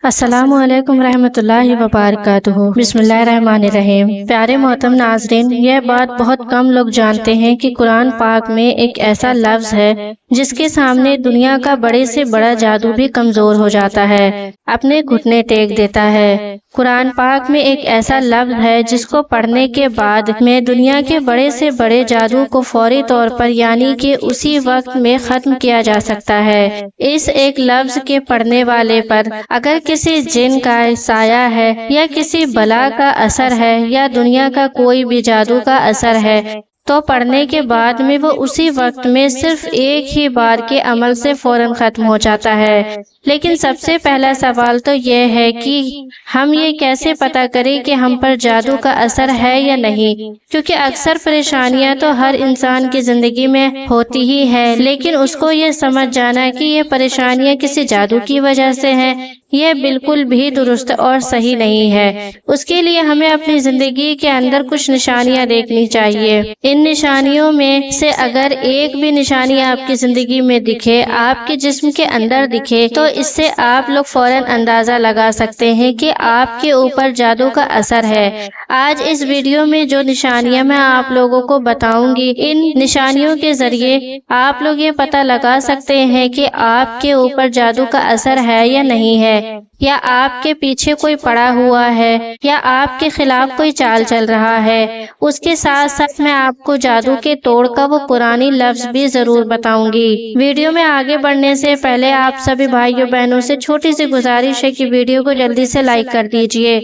السلام علیکم ورحمۃ اللہ وبرکاتہ۔ بسم اللہ الرحمن الرحیم۔ پیارے محترم ناظرین، یہ بات بہت کم لوگ جانتے ہیں کہ قرآن پاک میں ایک ایسا لفظ ہے جس کے سامنے دنیا کا بڑے سے بڑا جادو بھی کمزور ہو جاتا ہے، اپنے گھٹنے ٹیک دیتا ہے۔ قرآن پاک میں ایک ایسا لفظ ہے جس کو پڑھنے کے بعد میں دنیا کے بڑے سے بڑے جادو کو فوری طور پر یعنی کہ اسی وقت میں ختم کیا جا سکتا ہے۔ اس ایک لفظ کے پڑھنے والے پر اگر کسی جن کا سایہ ہے یا کسی بلا کا اثر ہے یا دنیا کا کوئی بھی جادو کا اثر ہے تو پڑھنے کے بعد میں وہ اسی وقت میں صرف ایک ہی بار کے عمل سے فوراً ختم ہو جاتا ہے۔ لیکن سب سے پہلا سوال تو یہ ہے کہ ہم یہ کیسے پتہ کریں کہ ہم پر جادو کا اثر ہے یا نہیں، کیونکہ اکثر پریشانیاں تو ہر انسان کی زندگی میں ہوتی ہی ہے، لیکن اس کو یہ سمجھ جانا کہ یہ پریشانیاں کسی جادو کی وجہ سے ہیں، یہ بالکل بھی درست اور صحیح نہیں ہے۔ اس کے لیے ہمیں اپنی زندگی کے اندر کچھ نشانیاں دیکھنی چاہیے۔ ان نشانیوں میں سے اگر ایک بھی نشانی آپ کی زندگی میں دکھے، آپ کے جسم کے اندر دکھے، تو اس سے آپ لوگ فوراً اندازہ لگا سکتے ہیں کہ آپ کے اوپر جادو کا اثر ہے۔ آج اس ویڈیو میں جو نشانیاں میں آپ لوگوں کو بتاؤں گی، ان نشانیوں کے ذریعے آپ لوگ یہ پتہ لگا سکتے ہیں کہ آپ کے اوپر جادو کا اثر ہے یا نہیں ہے، یا آپ کے پیچھے کوئی پڑا ہوا ہے، یا آپ کے خلاف کوئی چال چل رہا ہے۔ اس کے ساتھ ساتھ میں آپ کو جادو کے توڑ کا وہ قرآنی لفظ بھی ضرور بتاؤں گی۔ ویڈیو میں آگے بڑھنے سے پہلے آپ سبھی بھائیوں بہنوں سے چھوٹی سی گزارش ہے کہ ویڈیو کو جلدی سے لائک کر دیجئے۔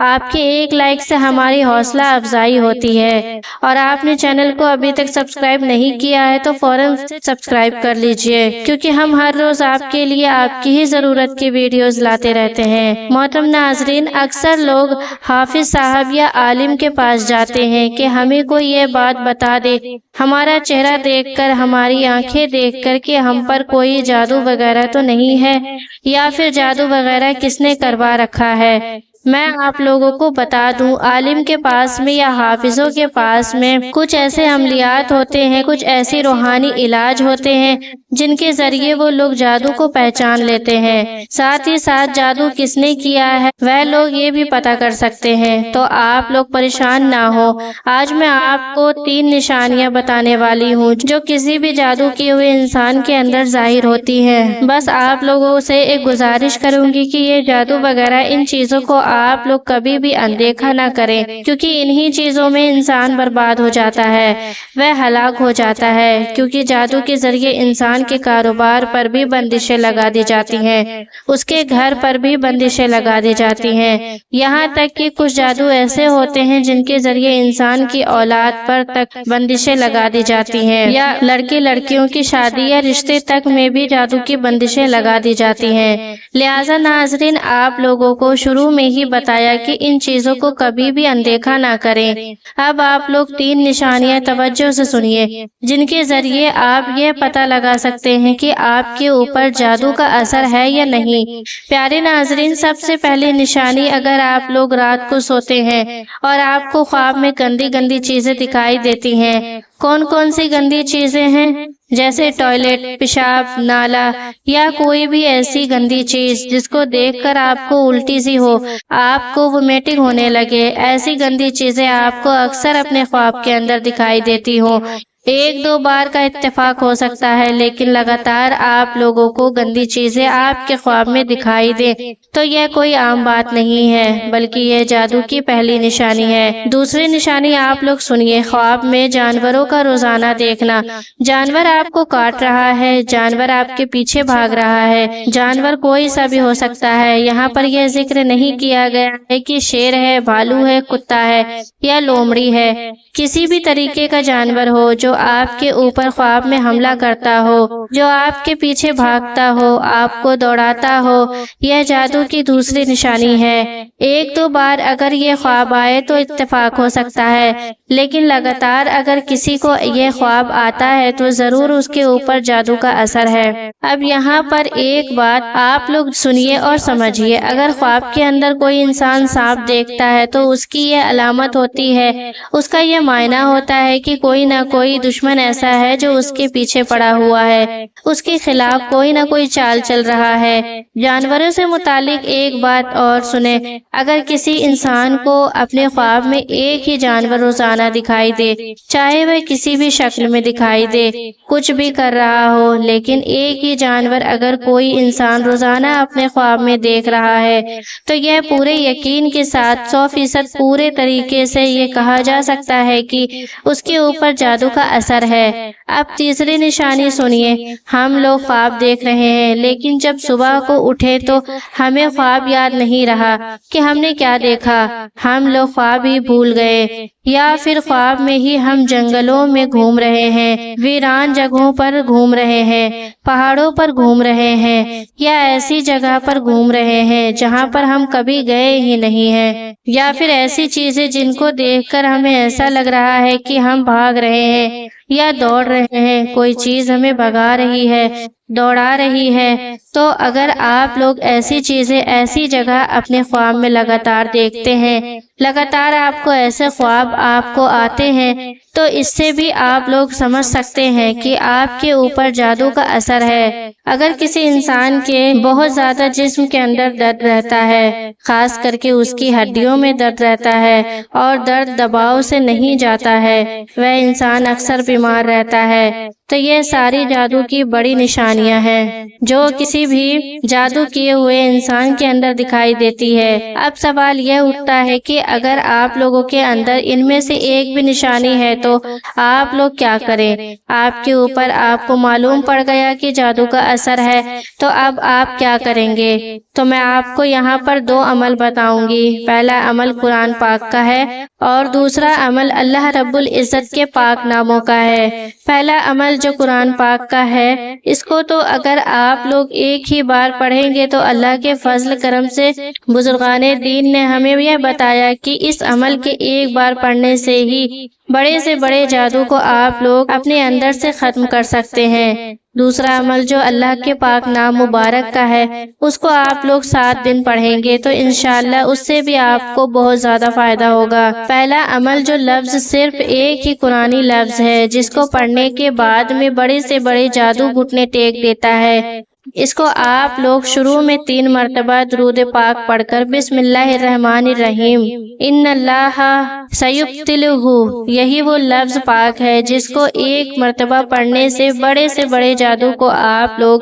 آپ کے ایک لائک سے ہماری حوصلہ افزائی ہوتی ہے، اور آپ نے چینل کو ابھی تک سبسکرائب نہیں کیا ہے تو فوراً سبسکرائب کر لیجئے، کیونکہ ہم ہر روز آپ کے لیے آپ کی ہی ضرورت کی ویڈیوز لاتے رہتے ہیں۔ محترم ناظرین، اکثر لوگ حافظ صاحب یا عالم کے پاس جاتے ہیں کہ ہمیں کوئی یہ بات بتا دے، ہمارا چہرہ دیکھ کر، ہماری آنکھیں دیکھ کر کہ ہم پر کوئی جادو وغیرہ تو نہیں ہے، یا پھر جادو وغیرہ کس نے کروا رکھا ہے۔ میں آپ لوگوں کو بتا دوں، عالم کے پاس میں یا حافظوں کے پاس میں کچھ ایسے عملیات ہوتے ہیں، کچھ ایسی روحانی علاج ہوتے ہیں جن کے ذریعے وہ لوگ جادو کو پہچان لیتے ہیں، ساتھ ہی ساتھ جادو کس نے کیا ہے وہ لوگ یہ بھی پتہ کر سکتے ہیں۔ تو آپ لوگ پریشان نہ ہو، آج میں آپ کو 3 نشانیاں بتانے والی ہوں جو کسی بھی جادو کیے ہوئے انسان کے اندر ظاہر ہوتی ہیں۔ بس آپ لوگوں سے ایک گزارش کروں گی کہ یہ جادو وغیرہ، ان چیزوں کو آپ لوگ کبھی بھی اندیکھا نہ کریں، کیونکہ انہی چیزوں میں انسان برباد ہو جاتا ہے، وہ ہلاک ہو جاتا ہے، کیونکہ جادو کے ذریعے انسان کے کاروبار پر بھی بندشیں لگا دی جاتی ہیں، اس کے گھر پر بھی بندشیں لگا دی جاتی ہیں، یہاں تک کہ کچھ جادو ایسے ہوتے ہیں جن کے ذریعے انسان کی اولاد پر تک بندشیں لگا دی جاتی ہیں، یا لڑکے لڑکیوں کی شادی یا رشتے تک میں بھی جادو کی بندشیں لگا دی جاتی ہیں۔ لہٰذا ناظرین، آپ لوگوں کو شروع میں ہی بتایا کہ ان چیزوں کو کبھی بھی اندیکھا نہ کریں۔ اب آپ لوگ 3 نشانیاں توجہ سے سنیے جن کے ذریعے آپ یہ پتہ لگا سکتے ہیں کہ آپ کے اوپر جادو کا اثر ہے یا نہیں۔ پیارے ناظرین، سب سے پہلی نشانی، اگر آپ لوگ رات کو سوتے ہیں اور آپ کو خواب میں گندی گندی چیزیں دکھائی دیتی ہیں، کون کون سی گندی چیزیں ہیں؟ جیسے ٹوائلٹ، پیشاب نالا، یا کوئی بھی ایسی گندی چیز جس کو دیکھ کر آپ کو الٹی سی ہو، آپ کو وومیٹنگ ہونے لگے، ایسی گندی چیزیں آپ کو اکثر اپنے خواب کے اندر دکھائی دیتی ہوں۔ 1-2 بار کا اتفاق ہو سکتا ہے، لیکن لگاتار آپ لوگوں کو گندی چیزیں آپ کے خواب میں دکھائی دیں تو یہ کوئی عام بات نہیں ہے، بلکہ یہ جادو کی پہلی نشانی ہے۔ دوسری نشانی آپ لوگ سنیے، خواب میں جانوروں کا روزانہ دیکھنا۔ جانور آپ کو کاٹ رہا ہے، جانور آپ کے پیچھے بھاگ رہا ہے، جانور کوئی سا بھی ہو سکتا ہے، یہاں پر یہ ذکر نہیں کیا گیا ہے کہ شیر ہے، بھالو ہے، کتا ہے یا لومڑی ہے، کسی بھی طریقے کا جانور ہو جو آپ کے اوپر خواب میں حملہ کرتا ہو، جو آپ کے پیچھے بھاگتا ہو، آپ کو دوڑاتا ہو، یہ جادو کی دوسری نشانی ہے۔ 1-2 بار اگر یہ خواب آئے تو اتفاق ہو سکتا ہے، لیکن لگاتار اگر کسی کو یہ خواب آتا ہے تو ضرور اس کے اوپر جادو کا اثر ہے۔ اب یہاں پر ایک بات آپ لوگ سنیے اور سمجھیے، اگر خواب کے اندر کوئی انسان سانپ دیکھتا ہے تو اس کی یہ علامت ہوتی ہے، اس کا یہ معنی ہوتا ہے کہ کوئی نہ کوئی دشمن ایسا ہے جو اس کے پیچھے پڑا ہوا ہے، اس کے خلاف کوئی نہ کوئی چال چل رہا ہے۔ جانوروں سے متعلق ایک بات اور سنیں، اگر کسی انسان کو اپنے خواب میں ایک ہی جانور روزانہ دکھائی دے، چاہے وہ کسی بھی شکل میں دکھائی دے، کچھ بھی کر رہا ہو، لیکن ایک ہی جانور اگر کوئی انسان روزانہ اپنے خواب میں دیکھ رہا ہے تو یہ پورے یقین کے ساتھ 100% پورے طریقے سے یہ کہا جا سکتا ہے کہ اس کے اوپر جادو کا اثر ہے۔ اب تیسری نشانی سنیے، ہم لوگ خواب دیکھ رہے ہیں لیکن جب صبح کو اٹھے تو ہمیں خواب یاد نہیں رہا کہ ہم نے کیا دیکھا، ہم لوگ خواب ہی بھول گئے، یا پھر خواب میں ہی ہم جنگلوں میں گھوم رہے ہیں، ویران جگہوں پر گھوم رہے ہیں، پہاڑوں پر گھوم رہے ہیں، یا ایسی جگہ پر گھوم رہے ہیں جہاں پر ہم کبھی گئے ہی نہیں ہیں، یا پھر ایسی چیزیں جن کو دیکھ کر ہمیں ایسا لگ رہا ہے کہ ہم بھاگ رہے ہیں یا دوڑ رہے ہیں، کوئی چیز ہمیں بھگا رہی ہے، دوڑا رہی ہے۔ تو اگر آپ لوگ ایسی چیزیں ایسی جگہ اپنے خواب میں لگاتار دیکھتے ہیں، لگاتار آپ کو ایسے خواب آپ کو آتے ہیں، تو اس سے بھی آپ لوگ سمجھ سکتے ہیں کہ آپ کے اوپر جادو کا اثر ہے۔ اگر کسی انسان کے بہت زیادہ جسم کے اندر درد رہتا ہے، خاص کر کے اس کی ہڈیوں میں درد رہتا ہے اور درد دباؤ سے نہیں جاتا ہے، وہ انسان اکثر بیمار رہتا ہے، تو یہ ساری جادو کی بڑی نشانیاں ہیں جو کسی بھی جادو کیے ہوئے انسان کے اندر دکھائی دیتی ہے۔ اب سوال یہ اٹھتا ہے کہ اگر آپ لوگوں کے اندر ان میں سے ایک بھی نشانی ہے تو آپ لوگ کیا کریں؟ آپ کے اوپر آپ کو معلوم پڑ گیا کہ جادو کا اثر ہے، تو اب آپ کیا کریں گے؟ تو میں آپ کو یہاں پر 2 عمل بتاؤں گی۔ پہلا عمل قرآن پاک کا ہے اور دوسرا عمل اللہ رب العزت کے پاک ناموں کا ہے۔ پہلا عمل جو قرآن پاک کا ہے، اس کو تو اگر آپ لوگ ایک ہی بار پڑھیں گے تو اللہ کے فضل کرم سے بزرگان دین نے ہمیں یہ بتایا کہ اس عمل کے ایک بار پڑھنے سے ہی بڑے سے بڑے جادو کو آپ لوگ اپنے اندر سے ختم کر سکتے ہیں۔ دوسرا عمل جو اللہ کے پاک نام مبارک کا ہے، اس کو آپ لوگ 7 دن پڑھیں گے تو انشاءاللہ اس سے بھی آپ کو بہت زیادہ فائدہ ہوگا۔ پہلا عمل جو لفظ صرف ایک ہی قرآنی لفظ ہے، جس کو پڑھنے کے بعد میں بڑے سے بڑے جادو گھٹنے ٹیک دیتا ہے، اس کو آپ لوگ شروع میں 3 مرتبہ درود پاک پڑھ کر بسم اللہ الرحمن الرحیم ان اللہ سیبطلہ، یہی وہ لفظ پاک ہے جس کو 1 مرتبہ پڑھنے سے بڑے جادو کو آپ لوگ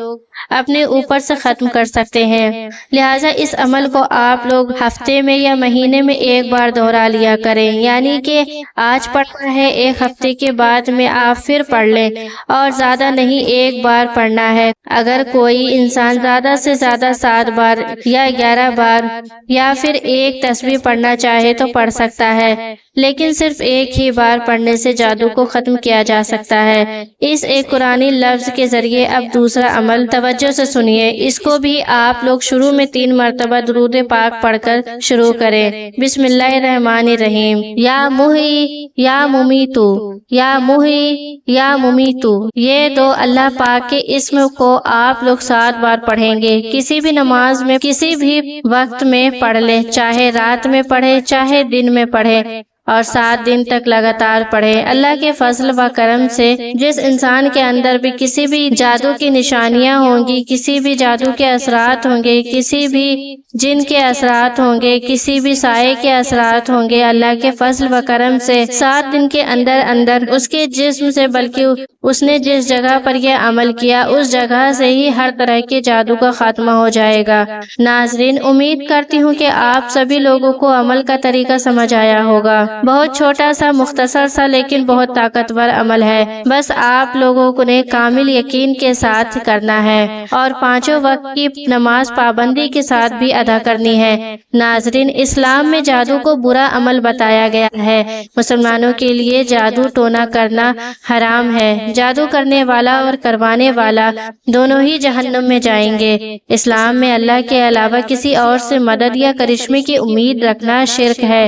اپنے اوپر سے ختم کر سکتے ہیں۔ لہٰذا اس عمل کو آپ لوگ ہفتے میں یا مہینے میں 1 بار دہرا لیا کریں، یعنی کہ آج پڑھنا ہے، 1 ہفتے کے بعد میں آپ پھر پڑھ لیں، اور زیادہ نہیں 1 بار پڑھنا ہے۔ اگر کوئی انسان زیادہ سے زیادہ 7 بار یا 11 بار یا پھر 1 تسبیح پڑھنا چاہے تو پڑھ سکتا ہے، لیکن صرف 1 ہی بار پڑھنے سے جادو کو ختم کیا جا سکتا ہے۔ اس ایک قرآنی لفظ کے ذریعے اب دوسرا عمل توجہ سے سنیے، اس کو بھی آپ لوگ شروع میں 3 مرتبہ درود پاک پڑھ کر شروع کریں۔ بسم اللہ الرحمن الرحیم یا محی یا ممیتو یا محی یا ممیتو، یہ 2 اللہ پاک کے اسم کو آپ لوگ 7 بار پڑھیں گے۔ کسی بھی نماز میں کسی بھی وقت میں پڑھ لیں، چاہے رات میں پڑھے چاہے دن میں پڑھے، اور 7 دن تک لگاتار پڑھے۔ اللہ کے فضل و کرم سے جس انسان کے اندر بھی کسی بھی جادو کی نشانیاں ہوں گی، کسی بھی جادو کے اثرات ہوں گے، کسی بھی جن کے اثرات ہوں گے، کسی بھی سائے کے اثرات ہوں گے، اللہ کے فضل و کرم سے 7 دن کے اندر اس کے جسم سے، بلکہ اس نے جس جگہ پر یہ عمل کیا اس جگہ سے ہی ہر طرح کے جادو کا خاتمہ ہو جائے گا۔ ناظرین، امید کرتی ہوں کہ آپ سبھی لوگوں کو عمل کا طریقہ سمجھ آیا ہوگا۔ بہت چھوٹا سا، مختصر سا، لیکن بہت طاقتور عمل ہے، بس آپ لوگوں کو نے کامل یقین کے ساتھ کرنا ہے اور 5 وقت کی نماز پابندی کے ساتھ بھی ادا کرنی ہے۔ ناظرین، اسلام میں جادو کو برا عمل بتایا گیا ہے۔ مسلمانوں کے لیے جادو ٹونا کرنا حرام ہے۔ جادو کرنے والا اور کروانے والا دونوں ہی جہنم میں جائیں گے۔ اسلام میں اللہ کے علاوہ کسی اور سے مدد یا کرشمے کی امید رکھنا شرک ہے۔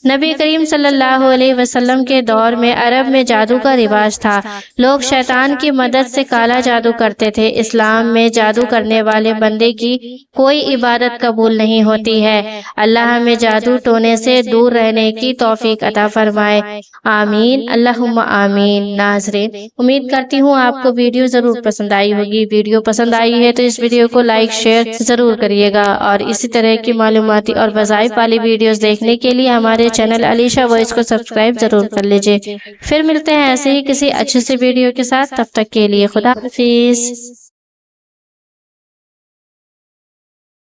نبی کریم صلی اللہ علیہ وسلم کے دور میں عرب میں جادو کا رواج تھا۔ لوگ شیطان کی مدد سے کالا جادو کرتے تھے۔ اسلام میں جادو کرنے والے بندے کی کوئی عبادت قبول نہیں ہوتی ہے۔ اللہ ہمیں جادو ٹونے سے دور رہنے کی توفیق عطا فرمائے، آمین، اللہم آمین۔ ناظرین، امید کرتی ہوں آپ کو ویڈیو ضرور پسند آئی ہوگی۔ ویڈیو پسند آئی ہے تو اس ویڈیو کو لائک شیئر ضرور کریے گا، اور اسی طرح کی معلوماتی اور وظائف والی ویڈیوز دیکھنے کے لیے ہمارے چینل علیشہ وائس کو سبسکرائب ضرور کر لیجئے۔ پھر ملتے ہیں ایسے ہی کسی اچھے سے ویڈیو کے ساتھ، تب تک کے لیے خدا حافظ۔